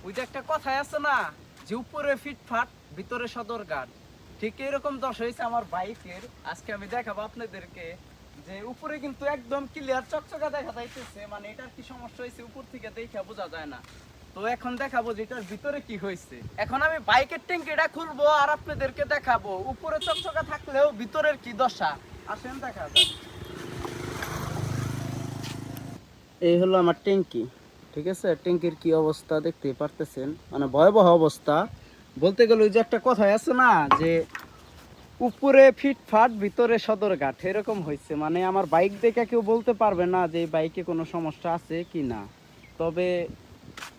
ওই যে একটা কথাই আছে না, যে উপরে ফিটফাট ভিতরে সদরঘাট, ঠিক এরকম দশা হয়েছে আমার বাইকের। আজকে আমি দেখাবো আপনাদেরকে যে উপরে কিন্তু একদম ক্লিয়ার চকচকা দেখা যাইতেছে, মানে এটার কি সমস্যা হয়েছে উপর থেকে দেখে বোঝা যায় না। তো এখন দেখাবো যে এটার ভিতরে কি হয়েছে। এখন আমি বাইকের ট্যাঙ্কিটা খুলবো আর আপনাদেরকে দেখাবো উপরে চকচকা থাকলেও ভিতরের কি দশা। আসেন দেখা যাক। এই হলো আমার ট্যাঙ্কি, ঠিক আছে। ট্যাঙ্কির কি অবস্থা দেখতে পারতেছেন, মানে ভয়াবহ অবস্থা। বলতে গেলে ওই যে একটা কথাই আছে না, যে উপরে ফিটফাট ভিতরে সদরঘাট, এরকম হয়েছে। মানে আমার বাইক দেখে কেউ বলতে পারবে না যে এই বাইকে কোনো সমস্যা আছে কি না, তবে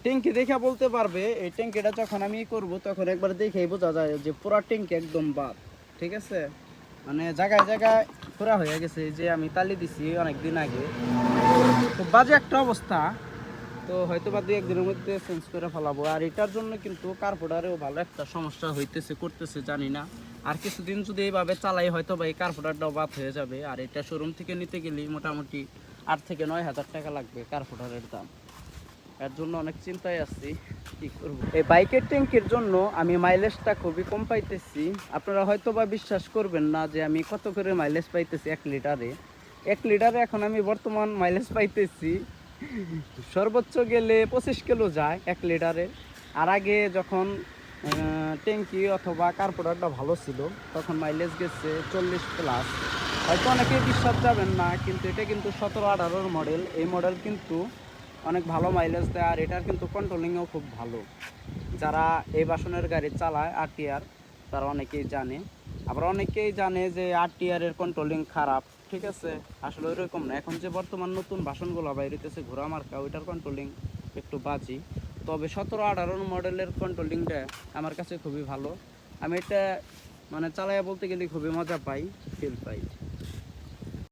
ট্যাঙ্কি দেখে বলতে পারবে। এই ট্যাঙ্কিটা যখন আমি করব তখন একবার দেখেই বোঝা যায় যে পুরা ট্যাঙ্কি একদম বাদ, ঠিক আছে। মানে জায়গায় জায়গায় পুরা হয়ে গেছে, যে আমি তালি দিছি অনেক দিন আগে। তো বাজে একটা অবস্থা। তো হয়তো বা 2-1 দিনের মধ্যে চেঞ্জ করে ফেলাবো। আর এটার জন্য কিন্তু কার্বোরেটরেও ভালো একটা সমস্যা হইতেছে, করতেছে জানি না। আর কিছুদিন যদি এইভাবে চালাই হয়তো বা এই কার্বোরেটরটাও বাদ হয়ে যাবে। আর এটা শোরুম থেকে নিতে গেলেই মোটামুটি 8 থেকে 9 হাজার টাকা লাগবে কার্বোরেটরের দাম। এর জন্য অনেক চিন্তায় আছি কি করব। এই বাইকের ট্যাঙ্কির জন্য আমি মাইলেজটা খুবই কম পাইতেছি। আপনারা হয়তো বা বিশ্বাস করবেন না যে আমি কত করে মাইলেজ পাইতেছি 1 লিটারে। 1 লিটারে এখন আমি বর্তমান মাইলেজ পাইতেছি সর্বোচ্চ গেলে 25 কিলো যায় 1 লিটারে। আর আগে যখন ট্যাঙ্কি অথবা কার্বোরেটরটা ভালো ছিল তখন মাইলেজ গেছে 40+। হয়তো অনেকেই বিশ্বাস যাবেন না, কিন্তু এটা কিন্তু 17-18 মডেল। এই মডেল কিন্তু অনেক ভালো মাইলেজ দেয়, আর এটার কিন্তু কন্ট্রোলিংও খুব ভালো। যারা এই বাসনের গাড়ি চালায় আরটিআর, তারা অনেকেই জানে। আবার অনেকেই জানে যে আরটিআর-এর কন্ট্রোলিং খারাপ, ঠিক আছে। আসলে ওইরকম না। এখন যে বর্তমান নতুন বাসনগুলো বাইরেতেছে ঘোড়া মার্কা, ওইটার কন্ট্রোলিং একটু বাজি। তবে 17-18 মডেলের কন্ট্রোলিংটা আমার কাছে খুবই ভালো। আমি এটা মানে চালাইয়া বলতে গেলে খুবই মজা পাই, ফিল পাই।